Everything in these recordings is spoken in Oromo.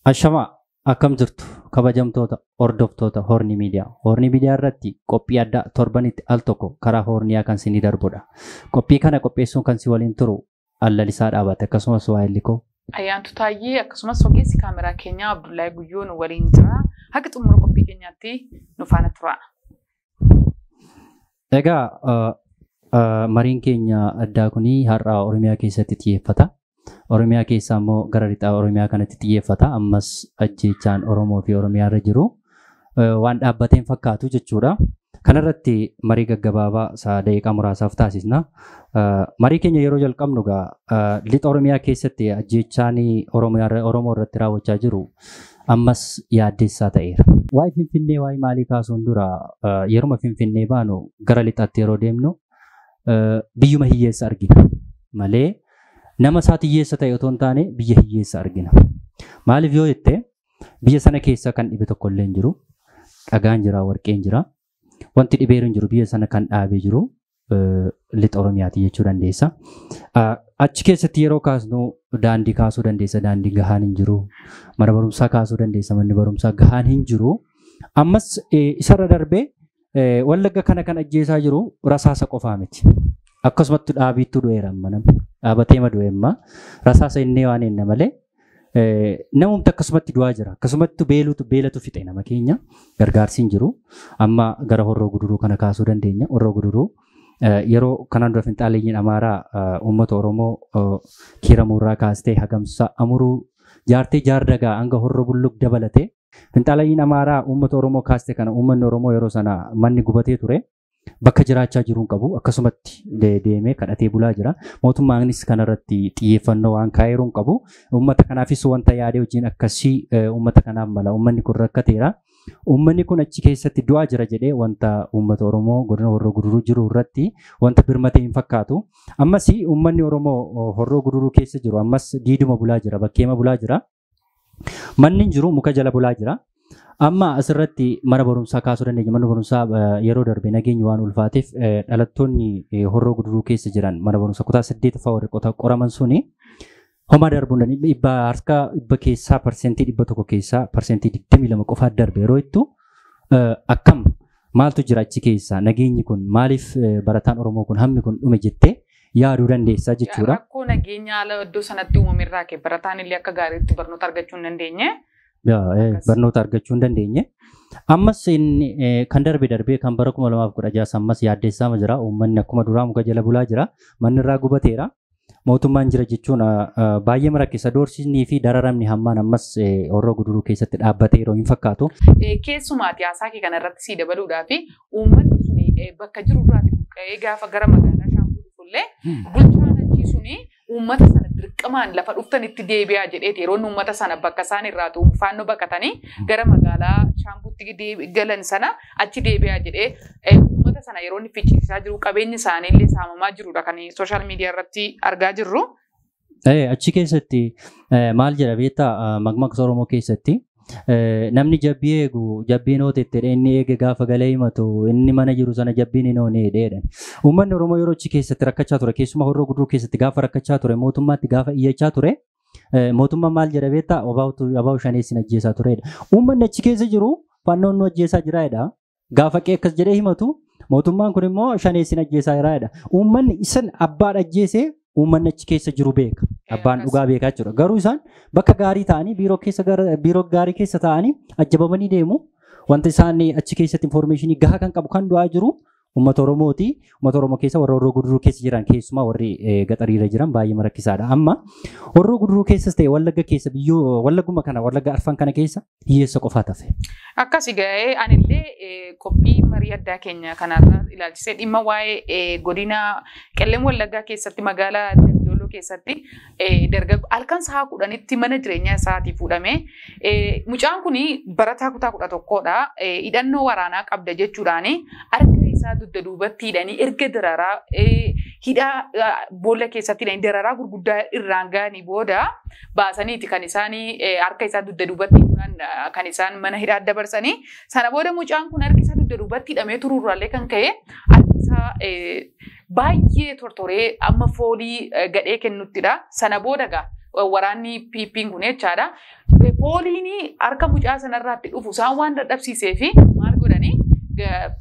Ashama akkam jirtu kabajamtoota hordoftoota Horni Miidiyaa. Horni Miidiyaa irratti qophii addaa torbanitti al tokko karaa Horniyaa kan sinii darbudha. Qophii kana qopheessuun kan si waliin turu Allalisaa Dhaabate akkasumas waa'illi koo. Ayyaantu Taayyee akkasumas ogeessi kaameraa keenya Abdullahi Guyyoo nu waliin jira. Haga xumura qophii keenyaatti nu faana tura. Egaa mariin keenya addaa kuni har'a Oromiyaa keessatti xiyyeeffata. Oromiyaa keessaa immoo gara lixaa Oromiyaa kanatti xiyyeeffata. Ammas ajjeechaan Oromoo fi Oromiyaa irra jiru waan dhaabbateen fakkaatu jechuudha. Kanarratti marii gaggabaabaa daqiiqaa muraasaaf taasisna. Marii keenya yeroo jalqabnu lixa Oromiyaa keessatti ajjeechaan Oromoo irratti raawwachaa jiru ammas yaaddeessaa ta'eera. Waa'ee Finfinnee waa'ee maalii kaasuun dura yeruma Finfinnee baanu gara lixaatti yeroo deemnu biyyuma hiyyeessa argina malee nama isaati hiyyeessa ta'e otoo hin taane biyya hiyyeessa argina. Maaliif yoo jette biyya sana keessa kan dhibe tokko illee hin jiru. Dhagaan jira, warqeen jira. Wanti dhibeeru hin jiru biyya sana kan dhaabee jiru lixa Oromiyaati jechuu dandeessa. Achi keessatti yeroo kaasnu daandii kaasuu dandeessa. Daandii gahaan hin jiru. Mana barumsaa kaasuu dandeessa. Manni barumsaa gahaan hin jiru. Ammas isarra darbee Wallagga kana kan ajjeesaa jiru rasaasa qofaa miti. Akkasumatti dhaabiitu du'eera manam. Dhaabatee madu'eemma. Rasaasa inni waan inni malee namumti akkasumatti du'aa jira. Akkasumatti beelatu fixe nama keenya. Gargaarsi hin jiru. Amma gara Horroo Guduruu kana kaasuu dandeenya. Horroo Guduruu yeroo kanaan dura Finxaaleeyyiin Amaaraa uummata Oromoo kiiramuurraa kaastee hagamsa amuruu jaartee jaardagaa hanga Horroo Bulluq dabalatee Finxaaleeyyiin Amaaraa uummata Oromoo kaastee kana uummanni Oromoo yeroo sana manni gubatee ture. Bakka jiraachaa jiruun qabu akkasumatti deemee kadhatee bulaa jira. Mootummaanis kanarratti xiyyeeffannoo waan kaayeruun qabu. Uummata kanaafis wanta yaadee hojiin akkasii uummata kanaaf mala. Uummanni kun rakkateera. Uummanni kun achi keessatti du'aa jira jedhee wanta uummata Oromoo godina Horroo Guduruu jiru irratti wanta birmatee hin fakkaatu. Ammas uummanni Oromoo Horroo Guduruu keessa jiru ammas diiduma bulaa jira. Bakkeema bulaa jira. Manni jiru muka jala bulaa jira. Amma asirratti mana barumsaa kaasuu dandeenya. Mana barumsaa yeroo darbe nageenyi waan ulfaateef dhalattoonni Horroo Guduruu keessa jiran mana barumsaa kutaa 8ffaa warri qoraman suni homaa darbuu harka dhibba keessaa parsentii 100 keessaa parsentii 22 qofaa darbe yeroo ittu akkam maaltu jira achi keessa nageenyi kun maaliif barataan Oromoo kun hammi kun dhume jettee yaaduu dandeessaa jechuudha. Rakkoo nageenya haala iddoo sanatti uumamirraa kee barataan illee akka gaariitti barnoota argachuu hin dandeenye. Barnoota argachuu hin dandeenye. Ammas kan darbee kan bara 2016 ammas yaaddeessaa jira. Uummanni akkuma duraa muka jala bulaa jira. Manni irraa gubateera. Mootummaan jira jechuun baay'ee marakkisa. Doorsisnii fi dararamni hammaan ammas Horroo Guduruu keessatti dhaabbatee yeroo hin fakkaatu. Keessumaati haasaa kee kanarratti sii dabaluudhaa fi uummanni suni bakka jiru irraa gaafa gara magaalaa Shaambuu dhufullee bulchaan achii suni uummata sana dirqamaan lafa dhuftanitti deebi'aa jedheeti yeroo uummata sana bakka isaan irraa faannoo baqatanii gara magaalaa Shaambuutti galan sana achi deebi'aa jedhee uummata sana yeroo inni fichisiisaa jiru qabeenyi isaanii illee saamamaa jirudha kan sooshaal miidiyaa irratti argaa jirru. Achi keessatti maal jedha beektaa maqmaqsa Oromoo keessatti namni jabbii eegu jabbiin hootettedha inni eege gaafa galee himatu inni mana jiru sana jabbiin hin ooneedha. Uummanni Oromoo yeroo achi keessatti rakkachaa ture keessumaa Horroo Guduruu keessatti gaafa rakkachaa ture mootummaatti gaafa iyyachaa ture mootummaan maal jedha beektaa abaa'u shaneessin ajjeesaa turedha. Uummanni achi keessa jiru fannoon nu ajjeesaa jiraadha. Gaafa qe'ee akkas jedhee himatu mootummaan kun immoo shaneessin ajjeesaa jiraadha. Uummanni isan abbaan ajjeesee uummanni achi keessa jiru beeka. Abbaan dhugaa beekaa jechuudha. Garuu isaan bakka gaarii ta'anii biiroo gaarii keessa ta'anii ajjabamanii deemu. Wanta isaan achi keessatti informationii gahaa kan qabu kan du'aa jiru uummata Oromooti. Uummata Oromoo keessa warra Horroo Guduruu keessa jiran keessumaa warri gaxariirra jiran baay'ee marakkisaadha. Amma Horroo Guduruu keessas ta'e Wallagga keessa Wallagguma kana Wallagga Arfan kana keessa hiyyeessa qofaa tafe. Akkasii ga'ee anillee qophii marii addaa keenya kanarraa ilaalchisee dhimma waa'ee godina Qellem Wallaggaa keessatti magaalaa Daldoloo keessatti halkan sa'a 10tti mana jireenyaa isaatii fuudhame. Mucaan kun barataa kutaa 11dha. Hidhannoo waraanaa qabda jechuudhaan harka isaa dugda duubatti hidhanii erga dararaa hidhaa boolla keessatti hidhanii dararaa gurguddaa irraan ga'anii booda baasaniiti kan isaanii harka isaa dugda duubatti kan isaan mana hidhaa dabarsanii sana booda mucaan kun harki isaa dugda duubatti hidhamee turuurraallee kan ka'e harki isaa baay'ee tortoree amma foolii gadhee kennuttidha. Sana booda waraanni piippiin kun jechaadha. Pooliin harka mucaa sanarraatti dhufu isaan waan dadhabsiisee fi maal godhanii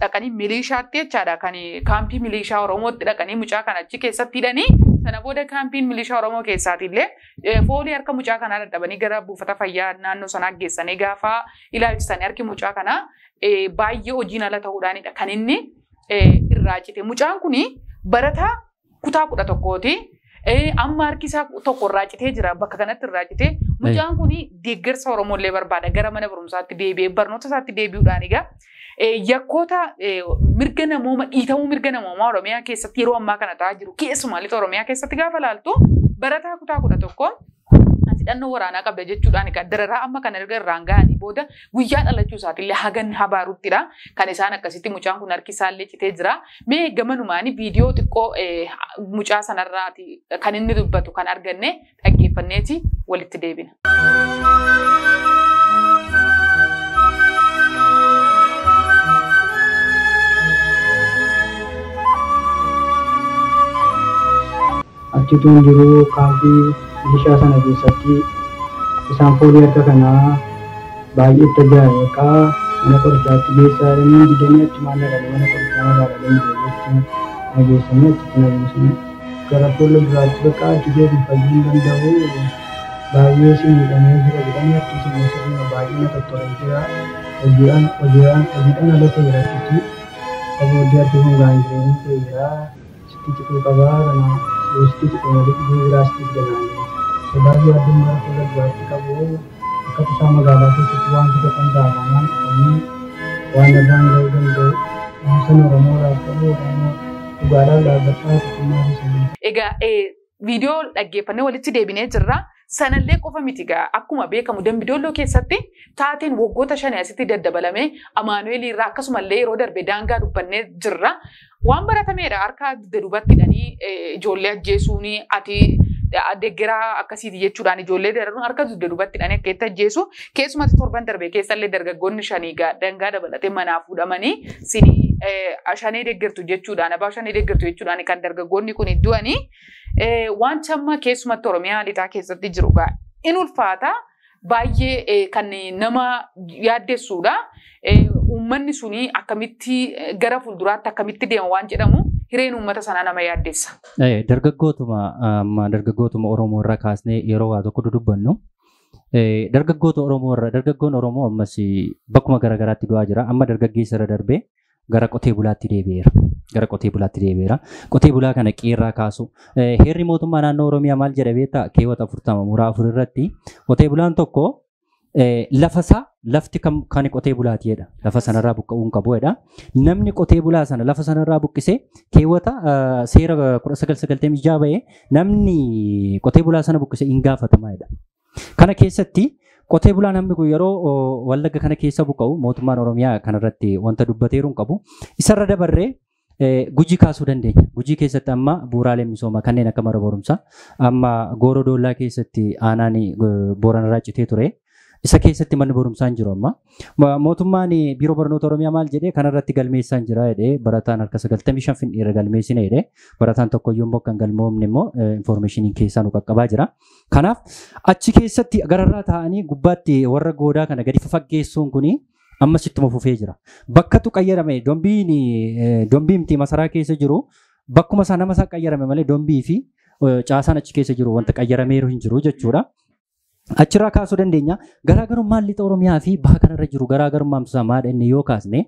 dhaqanii milishaatti jechaadha kan kaampii milishaa Oromootti dhaqanii mucaa kana achi keessatti hidhanii sana booda kaampiin milishaa Oromoo keessaatiillee foolii harka mucaa kanaa dadhabanii gara buufata fayyaa naannoo sanaa geessanii gaafa ilaalchisanii harki mucaa kanaa baay'ee hojiin ala ta'uudhaanidha kan inni irraa cite. Mucaan kuni barataa kutaa 11ti. Amma harki isaa tokko irraa citee jira bakka kanatti irraa citee mucaan kuni deeggarsa Oromoollee barbaada gara mana barumsaatti deebi'ee barnoota isaatti deebi'uudhaan egaa yakkoota mirga namooma dhiitamuu mirga namoomaa Oromiyaa keessatti yeroo ammaa kana ta'aa jiru keessumaa lixa Oromiyaa keessatti gaafa laaltu barataa kutaa 11 hidhannoo waraanaa qabda jechuudhaan kan dararaa amma kana erga irraan ga'anii booda guyyaa dhalachuu isaatiillee hagan habaaruttidha kan isaan akkasitti mucaan kun harki isaallee citee jira. Mee gamanumaanii viidiyoo xiqqoo mucaa sanarraati kan inni dubbatu kan arganne dhaggeeffanneeti walitti deebina. Achituun jiru kaampii milishaa sana keessatti isaan foolii harka kanaa baay'ee itti ajaa'iba mana qorichaatti geessaa jiranii didanii achi maallaqanii mana qorichaa magaalaa jechuun nageessanii achitti nageessanii gara fuula duraatti bakka achi deebiin fayyuu danda'u baay'ee si miidhamee jira jedhanii achi si miidhamee baay'ee na tottolanii jira hojiidhaan ala ta'e rakkichi sabooddee arti kun gaa'in jireenyi ta'e jira sitti cituu qabaa kana Gusti sekolah di Grasti dengan sebagai aduan kalau berarti kamu akan sama galah itu sesuatu juga pendagangan ini warna dan masa orang kamu juga ada besar semua di sini. Ega video dhaggeeffannee walitti deebinee jirra. Sanallee qofa miti gaa akkuma beekamu Dambidolloo keessatti taateen waggoota 5 asitti daddabalame Amaanu'eel irraa akkasumallee yeroo darbe daangaa dubbannee jirra. Waan baratameedha harka duubatti hidhanii ijoollee ajjeesuun ati deeggaraa akkasiiti jechuudhaan ijoollee dararuun harka duubatti hidhanii akka itti ajjeesu keessumatti torban darbe keessallee dargaggoonni 5 daangaa dabalatee manaa fuudhamanii sinii shanee deeggartu jechuudhaan abaa shanee deeggartu jechuudhaan kan dargaggoonni kun du'anii wanta amma keessumatti Oromiyaa lixaa keessatti jiru gaa in ulfaata baay'ee kan nama yaaddessuudha. Uummanni suni akkamitti gara fuulduraatti akkamitti deema waan jedhamu hireen uummata sanaa nama yaaddessa. Dargaggootuma Oromoo irraa kaasnee yeroo waa tokko dudubbannu dargaggoon Oromoo ammas bakkuma garaagaraatti du'aa jira. Amma dargaggeessa irra darbee gara qotee bulaatti deebi'eera. Qotee bulaa kana qeerraa kaasu. Heerri mootummaa naannoo Oromiyaa maal jedha beektaa? Keewwata 40 irratti qotee bulaan tokko lafti kan qotee bulaati jedha. Lafa sanarraa buqqa'uun qabu jedha. Namni qotee bulaa sana lafa sanarraa buqqisee keewwata seera 1996 ba'ee namni qotee bulaa sana buqqisee hin gaafatamaa jedha. Kana keessatti qotee bulaa namni kun yeroo Wallagga kana keessa buqqa'u mootummaan Oromiyaa kanarratti wanta dubbateeru hin qabu. Isarra dabarree Gujii kaasuu dandeenya. Gujii keessatti amma bu'uuraalee misoomaa kanneen akka mana barumsaa amma Gooroo Doollaa keessatti aanaan Booranarraa citee ture. Isa keessatti manni barumsaa hin jiru amma. Mootummaan biiroo barnoota Oromiyaa maal jedhee kanarratti galmeessaan jira jedhee barataan harka 95 finniirra galmeessine jedhee barataan tokkoyyuu immoo kan galmoomne immoo informationiin keessaa nu qaqqabaa jira. Kanaaf achi keessatti gararraa taa'anii gubbaatti warra goodaa kana gadi fafaggeessuun kuni ammas ittuma fufee jira. Bakkatu qayyarame dombii miti masaraa keessa jiru bakkuma isaa nama isaa qayyarame malee dombii fi caasaan achi keessa jiru wanta qayyarameeru hin jiru jechuudha. Achirraa kaasuu dandeenya. Garaagarummaan lixa Oromiyaa fi baha kanarra jiru garaagarummaan isaa maadha inni yoo kaasne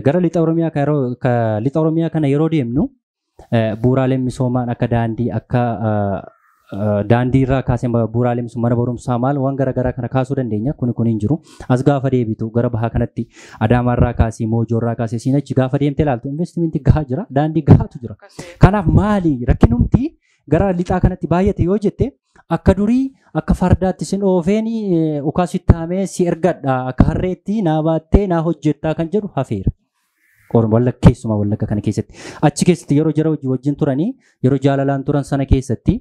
gara lixa Oromiyaa kana yeroo deemnu bu'uuraaleen misoomaan akka daandii irraa kaasee bu'uuraalee misoomaa mana barumsaa maal waan garaagaraa kana kaasuu dandeenya. Kun hin jiru. As gaafa deebitu gara bahaa kanatti Adaamaarraa kaasee Moojoorraa kaasee siin achi gaafa deemtee ilaaltu investimentii gahaa jira. Daandii gahaatu jira. Kanaaf maali rakkinumti gara lixaa kanatti baay'ate yoo jette akka durii akka fardaatti sin oofeeni ukaasitti haamee si ergadha akka harreetti naa baattee naa hojjettaa kan jedhu hafeera. Keessumaa Wallagga kana keessatti achi keessatti yeroo jara wajjin turanii yeroo jaalalaan turan sana keessatti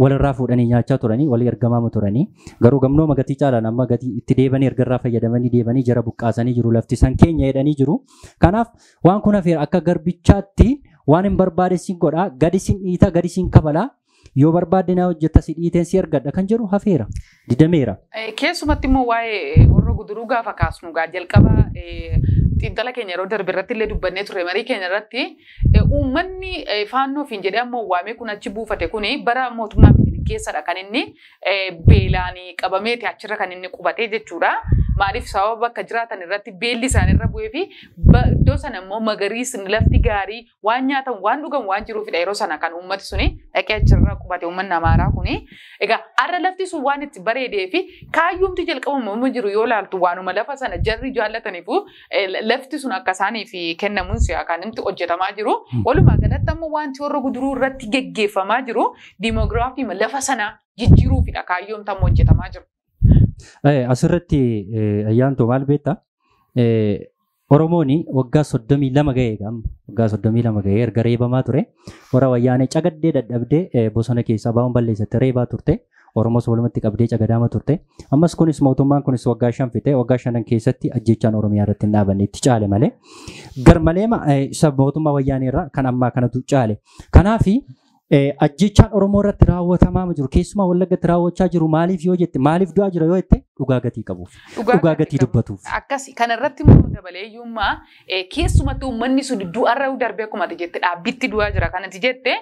walirraa fuudhanii nyaachaa turanii walii ergamaa turanii garuu gamnoo magatii caalaan amma gatii itti deebanii ergarraa fayyadamanii deebanii jara buqqaasanii jiru lafti san keenya jedhanii jiru. Kanaaf waan kun hafeera akka garbichaatti waan hin barbaade sin godhaa gadi sin dhiita gadi sin kabalaa. yoo barbaadde naa hojjetta si dhiiteen si argadha kan jedhu hafeera didameera. Keessumatti immoo waa'ee warra guduruu gaafa kaasnu gaa jalqaba xiinxala keenya yeroo darbe irratti illee dubbannee ture marii keenya irratti uummanni faannoof hin jedhee ammoo waamee kun achi buufate kuni bara mootummaa keessadha kan inni beelaanii qabameeti achirra kan inni qubatee jechuudha. Maaliif sababa bakka jiraatan irratti beelli isaanirra bu'ee fi iddoo sana immoo magariisni lafti gaarii waan nyaatan waan dhugan waan jiruufidha yeroo sana kan uummati suni dhaqee achirra qubate uummanni Amaaraa kuni. Egaa har'a lafti sun waan itti bareedee fi kaayyumti jalqabamu jiru yoo laaltu waanuma lafa sana jarri jaallataniifu lafti sun akka isaaniif kennamuun si'a kan inni hojjetamaa jiru. Walumaa galatti ammoo wanti warra guduruu irratti geggeeffamaa jiru diimoogiraafii lafa sana jijjiiruufidha kaayyumti ammoo hojjetamaa jiru. Asirratti ayyaantu maal beektaa? Oromooni waggaa 32 ga'ee waggaa 32 ga'ee erga reebamaa ture warra wayyaanee cagaddee dadhabdee bosona keessaa bahuun balleessatti reebaa turte Oromoos walumatti qabdee cagadaama turte ammas kunis mootummaan kunis waggaa 5 fite waggaa 5 keessatti ajjechaan Oromiyaa irratti hin dhaabanne itti caale malee garmalee isa mootummaa wayyaanee irraa kan ammaa kanatu caale kanaafi ajjechaan Oromoo irratti raawwatamaa jiru keessumaa Wallaggaatti raawwachaa jiru maaliif yoo jette maaliif du'aa jira yoo jette dhugaa gatii qabuuf dhugaa gatii dubbatuuf akkasi kana irratti immoo dabalee iyyummaa keessumatti uummanni sun du'arra darbee akkuma jette dhaabbitti du'aa jira kanatti jette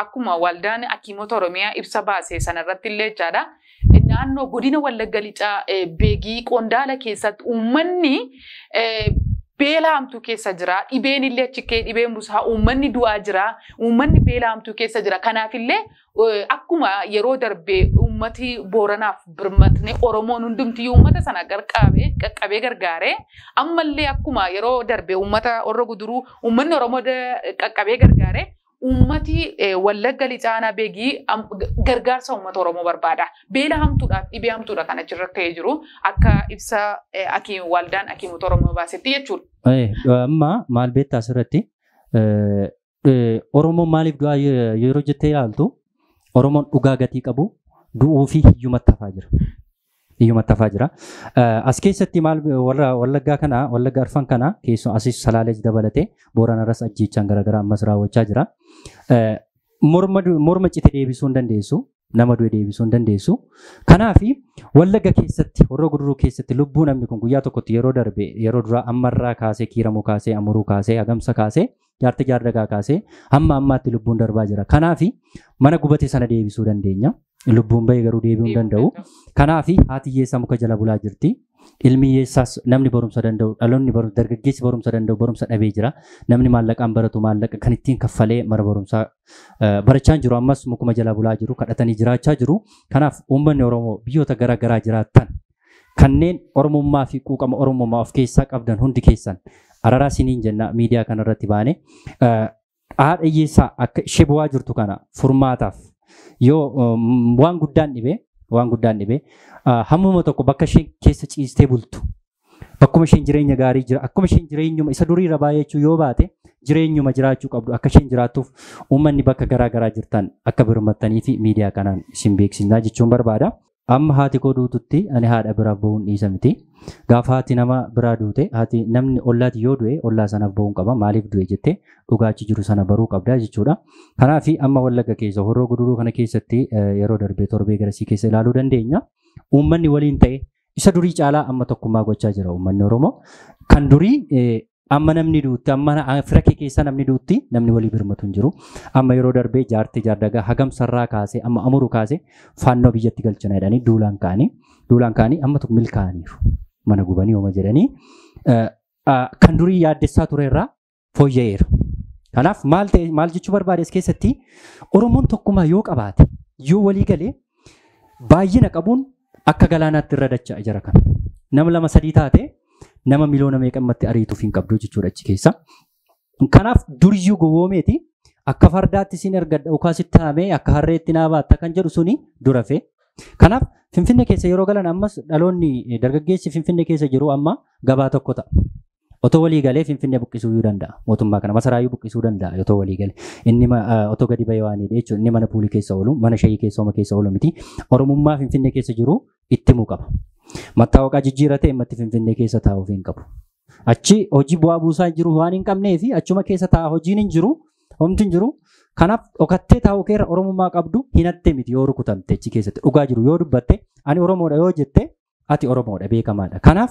akkuma waldaan hakiimota Oromiyaa ibsa baasee sana irratti illee jechaadha naannoo godina Wallagga Lixaa beegii qondaala keessatti uummanni beelaamtu keessa jira dhibeen illee achikee dhibeen busaa uummanni du'aa jira uummanni beelaamtu keessa jira kanaaf illee akkuma yeroo darbee uummati Booranaaf birmatne Oromoon hundumti uummata sana qaqqabee gargaaree ammallee akkuma yeroo darbee uummata warra guduruu uummanni Oromoo qaqqabee gargaaree ummati Wallagga Lixaanaa beegii gargaarsa uummata Oromoo barbaada. Beela hamtuudhaaf dhibee hamtuudha kan achirratti ta'ee jiru akka ibsa waldaan hakiimota Oromoo baasetti jechuudha. Amma maal beektaa asirratti Oromoon maaliif du'aa yeroo jettee ilaaltu Oromoon dhugaa gatii qabu du'uu fi hiyyumatti hafaa jira. Hiyyumatti hafaa jira. As keessatti maal warra Wallaggaa kana Wallagga Arfan kana keessoo asis Salaalees dabalatee Booranarras ajjechaan garaagaraa ammas raawwachaa jira. Morma cite deebisuu hin dandeessu. Nama du'e deebisuu hin dandeessu. Kanaafi Wallagga keessatti warra guduruu keessatti lubbuu namni kun guyyaa tokkotti yeroo darbe yeroo duraa ammarraa kaasee kiiramuu kaasee amuruu kaasee hagamsa kaasee jaartii jaardagaa kaasee hamma ammaatti lubbuun darbaa jira. Kanaafi mana gubate sana deebisuu dandeenya. Lubbuun bahee garuu deebi'uu hin danda'u. Kanaafi haati hiyyeessaa muka jala bulaa jirti. Ilmi hiyyeessaas namni barumsa danda'u dhaloonni dargaggeessi barumsa danda'u barumsa dhabee jira. Namni maallaqaan baratu maallaqa kan ittiin kaffalee mana barumsaa barachaa jiru ammas mukuma jala bulaa jiru kadhatanii jiraachaa jiru. Kanaaf uummanni Oromoo biyyoota garaa garaa jiraatan kanneen Oromummaa fi quuqama Oromummaa of keessaa qabdan hundi keessan araraa siniin jenna miidiyaa kanarratti baane haadha hiyyeessaa akka ishee bu'aa jirtu kana furmaataaf yoo waan guddaan dhibee hammuma tokko bakka isheen keessa ciistee bultu bakkuma isheen jireenya gaarii jira akkuma isheen jireenyuma isa durii irra baay'ee jechuu yoo baate jireenyuma jiraachuu qabdu akka isheen jiraattuuf uummanni bakka garaa garaa jirtan akka birmattanii fi miidiyaa kanaan isin beeksisnaa jechuun barbaada. Amma haati koo duututti ani haadha biraaf bahuun dhiisa miti. Gaafa haati nama biraa duute haati namni ollaati yoo du'e ollaa sanaaf bahuun qaba maaliif du'e jettee dhugaachi jiru sana baruu qabda jechuudha. Kanaaf amma Wallagga keessa horroo guduruu kana keessatti yeroo darbee torbee garasii keessa ilaaluu dandeenya. Uummanni waliin ta'e isa durii caalaa amma tokkummaa gochaa jira uummanni Oromoo. Kan durii amma namni duutti amma Afrika keessa namni duutti namni walii birmatu hin jiru. Amma yeroo darbee jaartii jaardagaa hagamsarraa kaasee amma amuru kaasee faannoo biyyatti galchana jedhanii duulaan kaanii amma tokko milkaa'aniiru. Mana gubanii hooma jedhanii kan durii yaaddessaa ture irraa fooyya'eera. Kanaaf maal jechuu barbaades keessatti Oromoon tokkummaa yoo qabaate yoo walii galee baay'ina qabuun akka galaanaatti irra dacha'e jira kana. Nama lama sadii taate nama miliyoona meeqammatti ariituuf hin qabdu jechuudha achi keessa. Kanaaf duriyyuu gowwoomeeti akka fardaatti isin ergadha ukaasitti haamee akka harreetti naa baatta kan jedhu suni dura fe. Kanaaf Finfinnee keessa yeroo galan ammas dhaloonni dargaggeessi Finfinnee keessa jiru amma gabaa tokko ta'a. Otoo walii galee Finfinnee buqqisuu danda'a. Mootummaa kana masaraayyuu buqqisuu danda'a otoo walii galee. Inni otoo gadi bahee waan jechuun inni mana puulii keessa oolu mana shayii keessa ooma keessa oolu miti. Oromummaa Finfinnee keessa jiru itti himuu qaba. Mattaawaqaa jijjiiratee immatti Finfinnee keessa taa'uuf hin qabu. Achi hojii bu'aa buusaa jiru waan hin qabnee fi achuma keessa taa'aa hojiin hin jiru homti hin jiru. Kanaaf dhokattee taa'u keera Oromummaa qabdu hinattee miti yoo rukutamte achi keessatti dhugaa jiru yoo dubbatte ani Oromoodha yoo jette ati Oromoodha beekamaadha. Kanaaf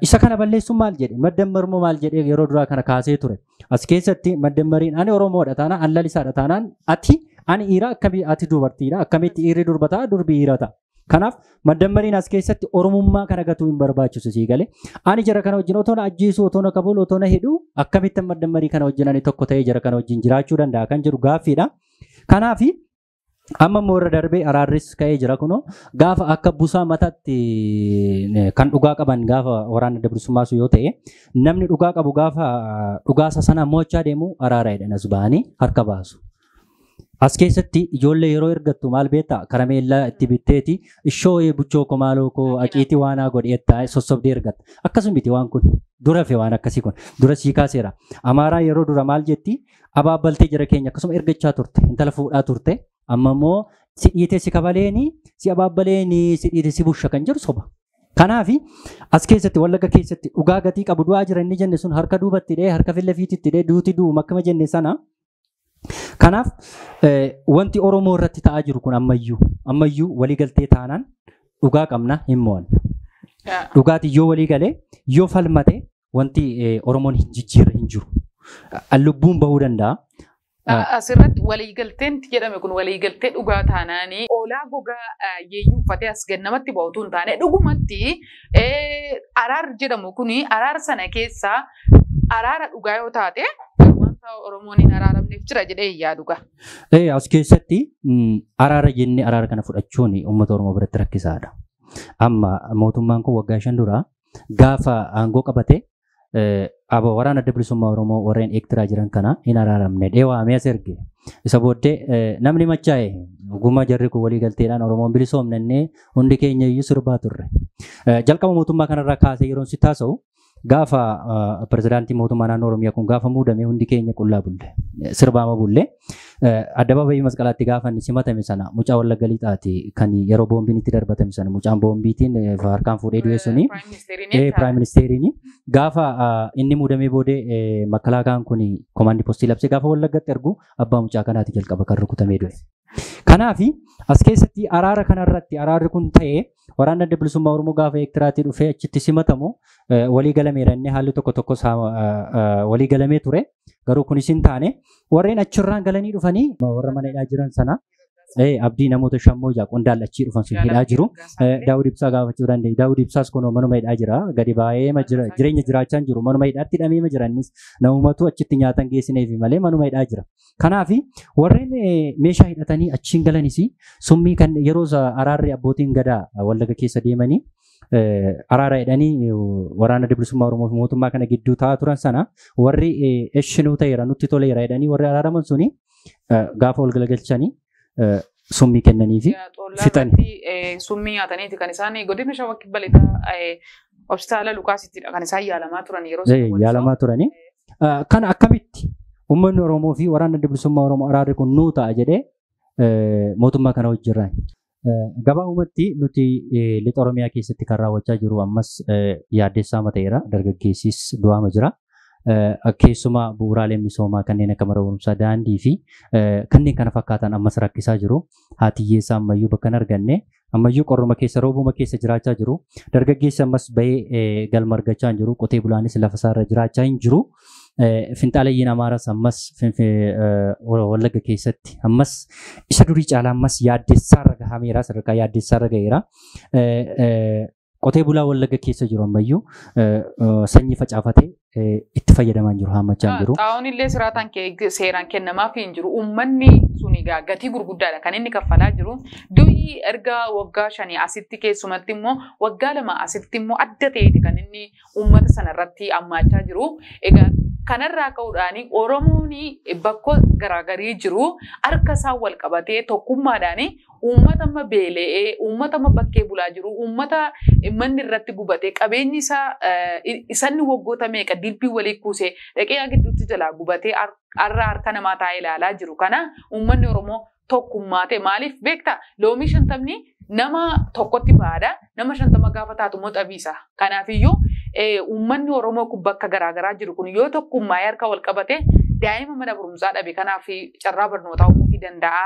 isa kana balleessuun maal jedhe Maddammarii maal jedhee yeroo duraa kana kaasee ture. As keessatti Maddammariin ani Oromoodha taanaan ani lalisaadha taanaan ati ani dhiira akkamii ati dubartiidha akkamitti dhiirri durbataa durbi dhiira ta'a. Kanaaf Maddammariin as keessatti Oromummaa kana gatuu hin barbaachisu sii galee ani jara kana wajjin otoo na ajjeesuu otoo na qabuu otoo na hidhuu akkamitti Maddammarii kana wajjin ani tokko ta'ee jara kana wajjin jiraachuu danda'a kan jiru gaaffiidha. Kanaaf amma moora darbee araarris ka'ee jira kuno gaafa akka busaa mataatti kan dhugaa qaban gaafa waraana adda bilisummaa yoo ta'e namni dhugaa qabu gaafa dhugaasa sana mo'achaa deemu araaraadhaan as ba'anii harka baasu. As keessatti ijoollee yeroo ergattu maal beektaa karameellaa itti bitteeti ishoo buchoo ko maaloo ko aqiitii waanaa godheettaa sossobdee ergatta. Akkasumatti waan kun dura fe waan akkasii kun dura sii kaaseera. Amaaraa yeroo dura maal jetti abaabbaltee jara keenya akkasuma ergachaa turte intala fuudhaa turte amma immoo si dhiite si kabaleeni si abaabbaleeni si dhiite si busha kan jiru soba. Kanaaf as keessatti Wallagga keessatti dhugaa gatii qabu du'aa jira inni jenne sun harka duubatti dhee harka filla fiititti dhee duuti du'u akkama jenne sana. Kanaaf wanti Oromoo irratti ta'aa jiru kun ammayyuu waliigaltee taanaan dhugaa qabna hin mo'annu. Dhugaati yoo waliigalee yoo falmate wanti Oromoon hin jijjiirre hin jiru. Lubbuun bahuu danda'a. Asirratti waliigalteen jedhame kun waliigaltee dhugaa taanaanii oolaa gogaa yeeyyuu uffatee as gannamatti ba'utu hin taane dhugumatti araar jedhamu kuni araar sana keessaa araara dhugaa yoo taate Oromoon hin araaramneef jira jedhee yaadu gaa. As keessatti araara jennee araara kana fudhachuun uummata Oromoo biratti rakkisaadha. Amma mootummaan kun waggaa 5 dura gaafa aangoo qabate waraana adda bilisummaa Oromoo warreen eektiraa jiran kana hin araaramne dheewaamee as erge. Isa booddee namni machaa'e ogummaa jarri kun waliigalteedhaan Oromoon bilisoomnannee hundi keenya iyyuu sirbaa turre. Jalqaba mootummaa kanarraa kaasee yeroon si taasa'u gaafa pirezidaantii mootummaa naannoo Oromiyaa kun gaafa muudame hundi keenya qullaa bulle sirbaama bulle addabaabayii masqalaatti gaafa inni simatame sana mucaa Wallagga Lixaati kan yeroo boombiin itti darbatame sana mucaan boombiitiin harkaan fuudhee du'e suni Prime Ministeriin gaafa inni muudamee boodee makalaakaan kun komaandii postii labsee gaafa Wallaggatti ergu abbaa mucaa kanaati jalqaba kan rukutamee du'e. Kanaaf as keessatti araara kanarratti araarri kun ta'ee waraana adda bilisummaa Oromoo gaafa eektiraatii dhufee achitti simatamu walii galameera inni haalli tokko tokko walii galamee ture garuu kunis hin taane warreen achirraan galanii dhufanii warra mana hidhaa jiran sana abdii namoota shammoo jaa qondaal achii dhufan sun hidhaa jiru. Daawud Ibsaa gaafachuu dandeenya. Daawud Ibsaas kun manuma hidhaa jira. Gadi baay'ee jireenya jiraachaa jiru. Manuma hidhaatti hidhamee jiranis namumatu achitti nyaatan geessineefi malee manuma hidhaa jira. Kanaaf warreen meeshaa hidhatanii achiin galanis summii kan yeroo araarri abbootiin gadaa Wallagga keessa deemanii araara jedhanii waraana adda bilisummaa Oromoo fi mootummaa kana gidduu taa'aa turan sana warri eshinuu ta'eera nutti toleera jedhanii warri araaraman suni gaafa ol galagalchanii summii kennanii fi fixanii. Summii nyaataniiti kan isaan godina Shawaa Kibba Lixaa hospitaala Lukaasittidha kan isaan yaalamaa turan yeroo yaalamaa turanii. Kana akkamitti uummanni Oromoo fi waraana adda bilisummaa Oromoo araarri kun nuu ta'a jedhee mootummaa kana hojjirraan. Gabaabumatti nuti lixa Oromiyaa keessatti kan raawwachaa jiru ammas yaaddessaa ta'eera dargaggeessis du'aama jira. Keessumaa bu'uuraalee misoomaa kanneen akka mana barumsaa daandii fi kanneen kana fakkaatan ammas rakkisaa jiru. Haati hiyyeessaa ammayyuu bakka hin arganne ammayyuu qorruma keessa roobuma keessa jiraachaa jiru. Dargaggeessi ammas bahee galma argachaa hin jiru. Qotee bulaanis lafa isaarra jiraachaa hin jiru. Finxaalayyiin Amaaras ammas Wallagga keessatti ammas isa durii caalaa ammas yaaddessaarra gahameera sadarkaa yaaddessaarra gaheera. Qotee bulaa Wallagga keessa jiru ammayyuu sanyii facaafatee itti fayyadamaa jiru hammachaa jiru. Xaa'oon illee siraataan seeraan kennamaaf hin jiru. Uummanni sun egaa gatii gurguddaadha kan inni kaffalaa jiru. Du'i erga waggaa 5 asitti keessumatti immoo waggaa 2 asitti immoo adda ta'eeti kan inni uummata sanarratti hammaachaa jiru. Egaa kanarraa ka'uudhaan Oromoon bakka garaagarii jiru harka isaa wal qabatee tokkummaadhaan uummata amma beela'ee uummata amma bakkee bulaa jiru uummata manni irratti gubatee qabeenyi isaa isanni waggoota meeqa dilbii walii kuusee dhaqee gidduutti jalaa gubatee harka namaa taa'ee ilaalaa jiru. Kana uummanni Oromoo tokkummaa ta'e maaliif beektaa loomii 50 nama tokkotti baada nama 50 gaafa taatu immoo xabiisa. Kanaafiyyuu uummanni Oromoo kun bakka garaagaraa jiru kun yoo tokkummaa harka wal qabate daa'ima mana barumsaa dhabe kanaaf carraa barnootaa uumuu danda'a.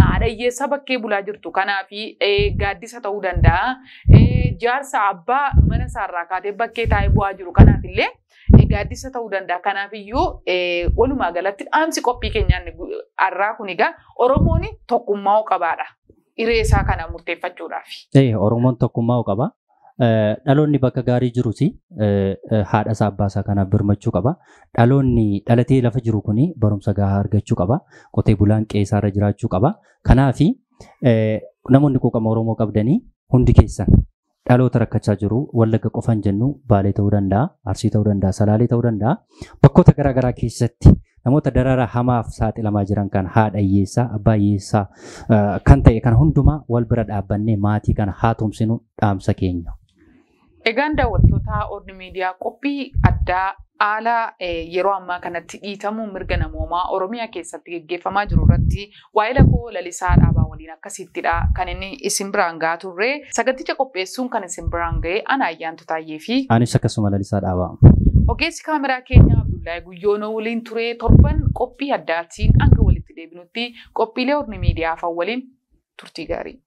Haadha hiyyeessaa bakkee bulaa jirtu kanaaf gaaddisa ta'uu danda'a. Jaarsa abbaa mana isaarraa kaatee bakkee taa'ee bu'aa jiru kanaaf illee gaaddisa ta'uu danda'a. Kanaaf iyyuu walumaa galatti dhaamsi qophii keenyaan har'aa kun egaa Oromoon tokkummaa qabaadha. Hiree isaa kana murteeffachuudhaaf. Oromoon tokkummaa qaba. Dhaloonni bakka gaarii jirus haadha isaa abbaa isaa kanaaf birmachuu qaba. Dhaloonni dhalatee lafa jiru kuni barumsa gahaa argachuu qaba. Qotee bulaan qe'ee irra jiraachuu qaba. Kanaaf namoonni quuqama Oromoo qabdanii hundi keessan dhaloota rakkachaa jiru Wallagga qofaan jennu Baalee ta'uu danda'a, Arsii ta'uu danda'a, Salaalee ta'uu danda'a. Bakkoota garaagaraa keessatti namoota darara hamaaf saaxilamaa jiran kan haadha hiyyeessaa, abbaa hiyyeessaa kan ta'e kan hundumaa wal bira dhaabbannee maatii kana haa tumsinu dhaamsa keenya. Egaan daawwattoota Orni Miidiyaa qophii addaa haala yeroo ammaa kanatti dhiitamuu mirga namoomaa Oromiyaa keessatti gaggeeffamaa jiru irratti waa'ee lakoo Lalisaa Dhaabaa waliin akkasittidha kan inni isin biraan gahaa turre. Saganticha qopheessuun kan isin biraan ga'e ana Ayyaantu Taayyee fi anis akkasuma Lalisaa Dhaabaa. Ogeessi kaameraa keenya Abdullahi Guyyoonoo waliin ture. Torban qophii addaatiin hanga walitti deebinutti qophiilee Orni Miidiyaa waliin turtii gaarii.